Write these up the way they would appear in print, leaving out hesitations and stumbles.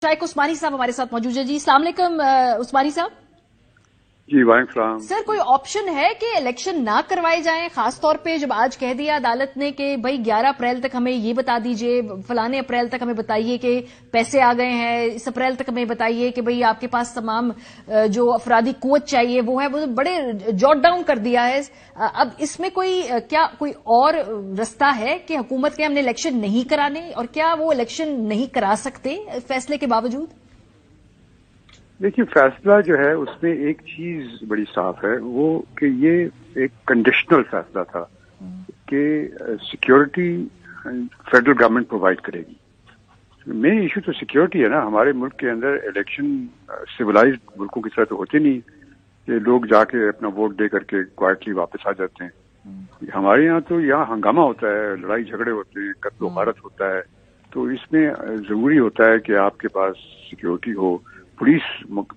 शाइक उस्मानी साहब हमारे साथ मौजूद है। जी अस्सलाम वालेकुम उस्मानी साहब। जी वालेकुम सलाम। सर कोई ऑप्शन है कि इलेक्शन ना करवाए जाएं, खासतौर पे जब आज कह दिया अदालत ने कि भाई 11 अप्रैल तक हमें ये बता दीजिए, फलाने अप्रैल तक हमें बताइए कि पैसे आ गए हैं, इस अप्रैल तक हमें बताइए कि भाई आपके पास तमाम जो अफरादी कुव्वत चाहिए वो है, वो बड़े जॉट डाउन कर दिया है। अब इसमें कोई और रास्ता है कि हुकूमत के हमने इलेक्शन नहीं कराने, और क्या वो इलेक्शन नहीं करा सकते फैसले के बावजूद? देखिए फैसला जो है उसमें एक चीज बड़ी साफ है, वो कि ये एक कंडीशनल फैसला था कि सिक्योरिटी फेडरल गवर्नमेंट प्रोवाइड करेगी। मेन इशू तो सिक्योरिटी है ना। हमारे मुल्क के अंदर इलेक्शन सिविलाइज्ड मुल्कों की तरह तो होते नहीं कि लोग जाके अपना वोट दे करके क्वाइटली वापस आ जाते हैं। हमारे यहाँ तो यहाँ हंगामा होता है, लड़ाई झगड़े होते हैं, कत्ल गारत होता है। तो इसमें जरूरी होता है कि आपके पास सिक्योरिटी हो। पुलिस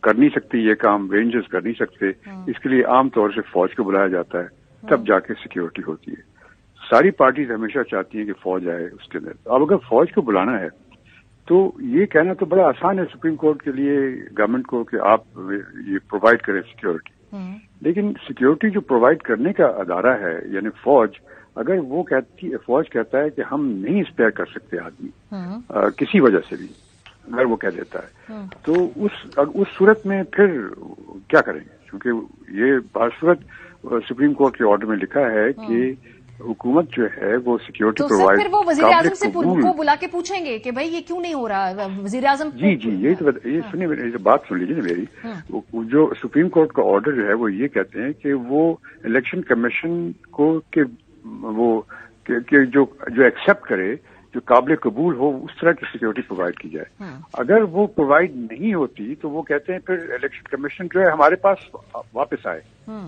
कर नहीं सकती ये काम, रेंजर्स कर नहीं सकते, इसके लिए आमतौर से फौज को बुलाया जाता है, तब जाके सिक्योरिटी होती है। सारी पार्टीज हमेशा चाहती हैं कि फौज आए उसके अंदर। अब अगर फौज को बुलाना है तो ये कहना तो बड़ा आसान है सुप्रीम कोर्ट के लिए, गवर्नमेंट को, कि आप ये प्रोवाइड करें सिक्योरिटी। लेकिन सिक्योरिटी जो प्रोवाइड करने का अदारा है यानी फौज, अगर वो फौज कहता है कि हम नहीं स्पेयर कर सकते आदमी किसी वजह से भी, अगर वो कह देता है, तो उस सूरत में फिर क्या करेंगे? क्योंकि ये बासूरत सुप्रीम कोर्ट के ऑर्डर में लिखा है कि हुकूमत जो है वो सिक्योरिटी प्रोवाइड। फिर वो वजीर आजम से को बुला के पूछेंगे कि भाई ये क्यों नहीं हो रहा? वजीर आजम जी यही तो ये सुनिए, मेरी बात सुन लीजिए ना मेरी। जो सुप्रीम कोर्ट का ऑर्डर जो है वो ये कहते हैं कि वो इलेक्शन कमीशन को जो एक्सेप्ट करे, जो काबिल कबूल हो, उस तरह की सिक्योरिटी प्रोवाइड की जाए। अगर वो प्रोवाइड नहीं होती तो वो कहते हैं फिर इलेक्शन कमीशन जो है हमारे पास वापस आए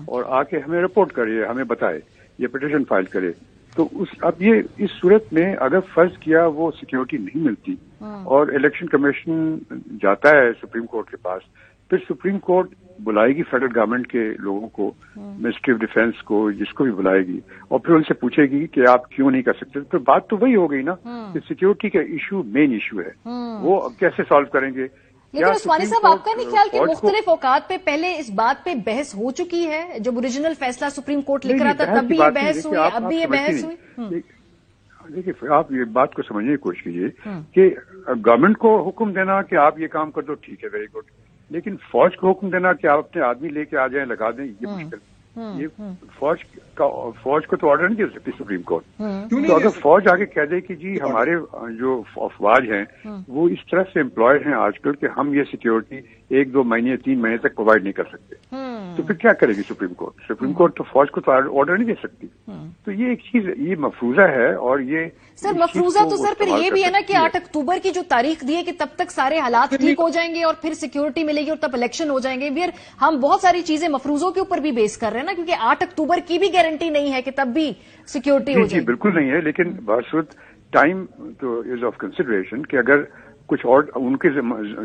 और आके हमें रिपोर्ट करे, हमें बताए, ये पिटीशन फाइल करे। तो अब ये इस सूरत में अगर फर्ज किया वो सिक्योरिटी नहीं मिलती और इलेक्शन कमीशन जाता है सुप्रीम कोर्ट के पास, फिर सुप्रीम कोर्ट बुलाएगी फेडरल गवर्नमेंट के लोगों को, मिनिस्ट्री ऑफ डिफेंस को, जिसको भी बुलाएगी, और फिर उनसे पूछेगी कि आप क्यों नहीं कर सकते। तो बात तो वही हो गई ना कि सिक्योरिटी का इशू मेन इशू है, वो कैसे सॉल्व करेंगे? लेकिन उस्मानी साहब, आपका नहीं ख्याल कि मुख्तलिफ औकात पे पहले इस बात पे बहस हो चुकी है? जब ओरिजिनल फैसला सुप्रीम कोर्ट लिख रहा था तब भी ये बहस हुई, अब भी ये बहस हुई। देखिए आप ये बात को समझने की कोशिश कीजिए कि गवर्नमेंट को हुक्म देना कि आप ये काम कर दो, ठीक है, वेरी गुड, लेकिन फौज को हुक्म देना कि आप अपने आदमी लेके आ जाएं, लगा दें, ये मुश्किल। ये फौज को तो ऑर्डर नहीं दे सकती सुप्रीम कोर्ट। तो अगर फौज आगे कह दे कि जी हमारे जो अफवाज हैं वो इस तरह से एम्प्लॉयड हैं आजकल कि हम ये सिक्योरिटी 1-2 महीने 3 महीने तक प्रोवाइड नहीं कर सकते, तो फिर क्या करेगी सुप्रीम कोर्ट? सुप्रीम कोर्ट तो फौज को तो ऑर्डर नहीं दे सकती। तो ये एक चीज, ये मफरूजा है। और ये सर मफरूजा तो सर फिर ये भी है ना कि 8 अक्टूबर की जो तारीख दी है कि तब तक सारे हालात ठीक हो जाएंगे और फिर सिक्योरिटी मिलेगी और तब इलेक्शन हो जाएंगे। फिर हम बहुत सारी चीजें मफरूजों के ऊपर भी बेस कर रहे हैं ना, क्योंकि 8 अक्टूबर की भी गारंटी नहीं है कि तब भी सिक्योरिटी हो जाएगी। बिल्कुल नहीं है, लेकिन बावजूद टाइम तो इज ऑफ कंसिडरेशन कि अगर कुछ और उनके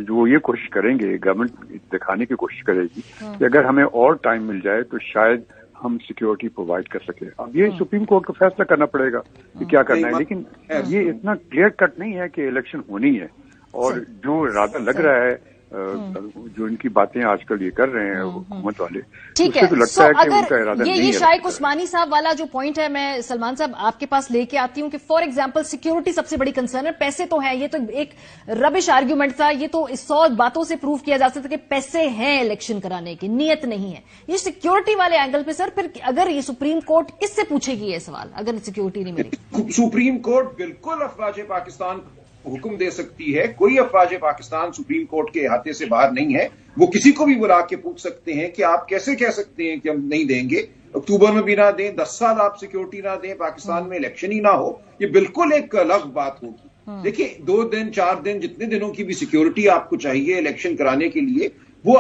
जो ये कोशिश करेंगे, गवर्नमेंट दिखाने की कोशिश करेगी कि अगर हमें और टाइम मिल जाए तो शायद हम सिक्योरिटी प्रोवाइड कर सके। अब ये सुप्रीम कोर्ट को फैसला करना पड़ेगा कि क्या करना है, लेकिन ये इतना क्लियर कट नहीं है कि इलेक्शन होनी है। और जो इरादा लग रहा है, जो इनकी बातें आजकल ये कर रहे हैं हुकूमत वाले, ठीक है, तो लगता है कि उनका इरादा नहीं है। ये शाइक उस्मानी साहब वाला जो पॉइंट है, मैं सलमान साहब आपके पास लेके आती हूँ कि फॉर एग्जांपल सिक्योरिटी सबसे बड़ी कंसर्न है, पैसे तो हैं, ये तो एक रबिश आर्ग्यूमेंट था, ये तो 100 बातों से प्रूव किया जा सकता है कि पैसे हैं इलेक्शन कराने की, नीयत नहीं है। ये सिक्योरिटी वाले एंगल पे सर फिर अगर ये सुप्रीम कोर्ट किससे पूछेगी ये सवाल, अगर सिक्योरिटी नहीं मिलेगी? सुप्रीम कोर्ट बिल्कुल अफवाज पाकिस्तान हुक्म दे सकती है। कोई अफवाज पाकिस्तान सुप्रीम कोर्ट के अहाते से बाहर नहीं है। वो किसी को भी बुला के पूछ सकते हैं कि आप कैसे कह सकते हैं कि हम नहीं देंगे, अक्टूबर में भी ना दें, 10 साल आप सिक्योरिटी ना दें, पाकिस्तान में इलेक्शन ही ना हो, ये बिल्कुल एक अलग बात होगी। देखिए 2 दिन 4 दिन जितने दिनों की भी सिक्योरिटी आपको चाहिए इलेक्शन कराने के लिए, वो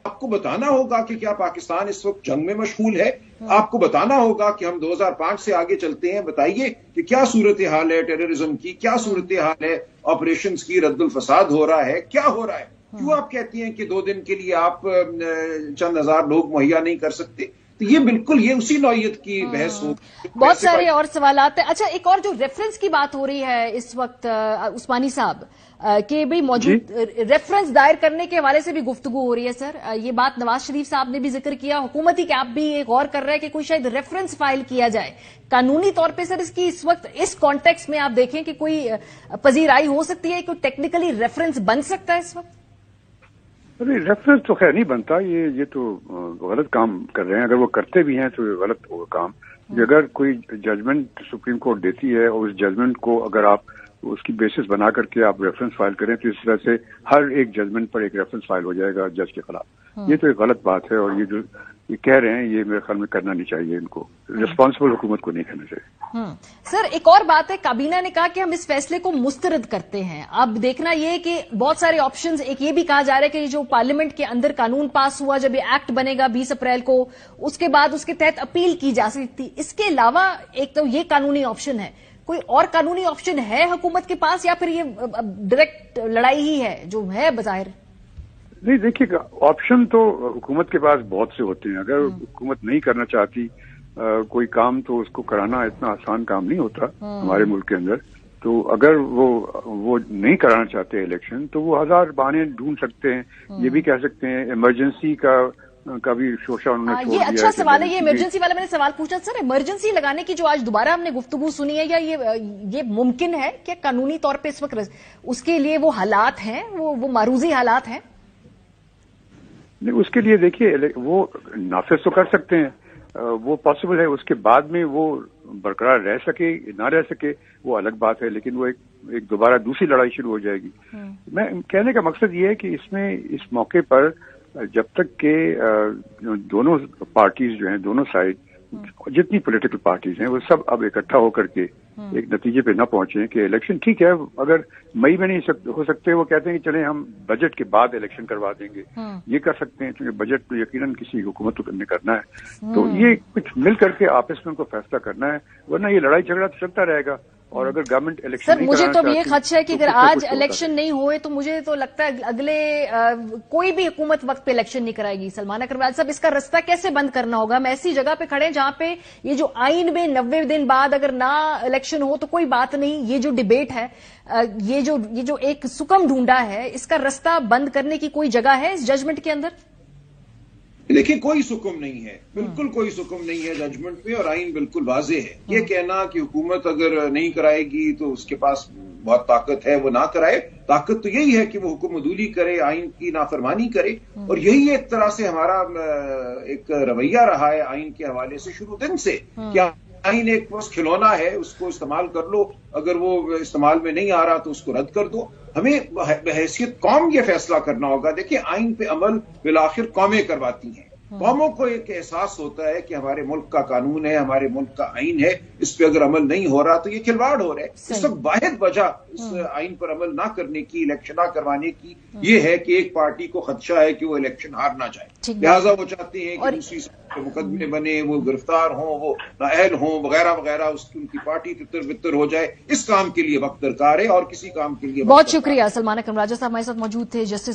आपको बताना होगा कि क्या पाकिस्तान इस वक्त जंग में मशगूल है। आपको बताना होगा कि हम 2005 से आगे चलते हैं, बताइए कि क्या सूरत हाल है टेररिज्म की, क्या सूरत हाल है ऑपरेशंस की, रद्दुल फसाद हो रहा है, क्या हो रहा है। क्यों आप कहती हैं कि 2 दिन के लिए आप चंद हजार लोग मुहैया नहीं कर सकते? तो ये बिल्कुल ये उसी नौयत की बहस हो। बहुत सारे और सवालात हैं। अच्छा, एक और जो रेफरेंस की बात हो रही है इस वक्त उस्मानी साहब, कि भाई मौजूद रेफरेंस दायर करने के हवाले से भी गुफ्तगू हो रही है सर। ये बात नवाज शरीफ साहब ने भी जिक्र किया, हुकूमती कैब भी ये गौर कर रहा है कि कोई शायद रेफरेंस फाइल किया जाए कानूनी तौर पे। सर इसकी इस वक्त इस कॉन्टेक्स्ट में आप देखें कि कोई पजीराई हो सकती है, कोई टेक्निकली रेफरेंस बन सकता है इस वक्त? अरे रेफरेंस तो खैर नहीं बनता, ये तो गलत काम कर रहे हैं। अगर वो करते भी हैं तो गलत होगा काम। अगर कोई जजमेंट सुप्रीम कोर्ट देती है और उस जजमेंट को अगर आप उसकी बेसिस बना करके आप रेफरेंस फाइल करें तो इस तरह से हर एक जजमेंट पर एक रेफरेंस फाइल हो जाएगा जज के खिलाफ। ये तो एक गलत बात है और ये जो ये कह रहे हैं ये मेरे ख्याल में करना नहीं चाहिए। इनको रिस्पांसिबल हुकूमत को नहीं करना चाहिए। सर एक और बात है, काबीना ने कहा कि हम इस फैसले को मुस्तरद करते हैं। अब देखना ये कि बहुत सारे ऑप्शंस, एक ये भी कहा जा रहा है कि जो पार्लियामेंट के अंदर कानून पास हुआ, जब ये एक्ट बनेगा 20 अप्रैल को, उसके बाद उसके तहत अपील की जा सकती। इसके अलावा एक तो ये कानूनी ऑप्शन है, कोई और कानूनी ऑप्शन है हुकूमत के पास या फिर ये डायरेक्ट लड़ाई ही है जो है बज़ाहिर? नहीं, देखिए ऑप्शन तो हुकूमत के पास बहुत से होते हैं। अगर हुकूमत नहीं करना चाहती कोई काम तो उसको कराना इतना आसान काम नहीं होता हमारे मुल्क के अंदर। तो अगर वो नहीं कराना चाहते इलेक्शन तो वो हजार बहाने ढूंढ सकते हैं। ये भी कह सकते हैं इमरजेंसी का भी शोशा उन्होंने छोड़ ये दिया। अच्छा सवाल है, ये इमरजेंसी वाला मैंने सवाल पूछा। सर इमरजेंसी लगाने की जो आज दोबारा हमने गुफ्तगू सुनी है, या ये मुमकिन है क्या कानूनी तौर पे इस वक्त उसके लिए वो हालात हैं, वो मारूजी हालात हैं? नहीं, उसके लिए देखिए वो नाफिज तो कर सकते हैं, वो पॉसिबल है। उसके बाद में वो बरकरार रह सके ना रह सके वो अलग बात है, लेकिन वो एक दोबारा दूसरी लड़ाई शुरू हो जाएगी। मैं कहने का मकसद ये है कि इसमें इस मौके पर जब तक के दोनों पार्टीज जो हैं, दोनों साइड जितनी पॉलिटिकल पार्टीज हैं, वो सब अब इकट्ठा होकर के एक नतीजे पे न पहुंचे कि इलेक्शन ठीक है, अगर मई में नहीं हो सकते, वो कहते हैं कि चले हम बजट के बाद इलेक्शन करवा देंगे, ये कर सकते हैं क्योंकि बजट तो यकीनन किसी हुकूमत को करना है। तो ये कुछ मिल करके आपस में उनको फैसला करना है, वरना ये लड़ाई झगड़ा तो चलता रहेगा। और अगर गवर्नमेंट इलेक्शन सर मुझे तो ये खदशा है कि अगर आज इलेक्शन नहीं हुए तो मुझे तो लगता है अगले कोई भी हुकूमत वक्त पे इलेक्शन नहीं कराएगी। सलमान अकरवाल साहब, इसका रास्ता कैसे बंद करना होगा? हम ऐसी जगह पे खड़े जहां पे ये जो आइन में 90 दिन बाद अगर ना इलेक्शन हो तो कोई बात नहीं, ये जो डिबेट है, ये जो एक सुकम ढूंढा है, इसका रास्ता बंद करने की कोई जगह है इस जजमेंट के अंदर? देखिए कोई सुकुम नहीं है, बिल्कुल कोई सुकुम नहीं है जजमेंट पे, और आइन बिल्कुल वाजे है। ये कहना कि हुकूमत अगर नहीं कराएगी तो उसके पास बहुत ताकत है वो ना कराए, ताकत तो यही है कि वो हुक्म अदूली करे, आइन की नाफरमानी करे। और यही एक तरह से हमारा एक रवैया रहा है आइन के हवाले से शुरू दिन से। क्या आइन एक बस खिलौना है, उसको इस्तेमाल कर लो, अगर वो इस्तेमाल में नहीं आ रहा तो उसको रद्द कर दो। हमें बहैसियत कौम ये फैसला करना होगा। देखिए आइन पे अमल बिलाखिर कौमें करवाती हैं। कौमों को एक एहसास होता है कि हमारे मुल्क का कानून है, हमारे मुल्क का आइन है, इस पे अगर अमल नहीं हो रहा तो ये खिलवाड़ हो रहा है। इस वक्त वाहिद वजह इस आइन पर अमल ना करने की, इलेक्शन ना करवाने की, ये है कि एक पार्टी को खदशा है कि वो इलेक्शन हार ना जाए, लिहाजा वो चाहते हैं कि दूसरी मुकदमे बने, वो गिरफ्तार हों, वो नाअहल हों वगैरह वगैरह, उनकी पार्टी तितर बितर हो जाए। इस काम के लिए वक्त दरकार है और किसी काम के लिए। बहुत शुक्रिया। सलमान अकरम राजा साहब हमारे साथ मौजूद थे, जस्टिस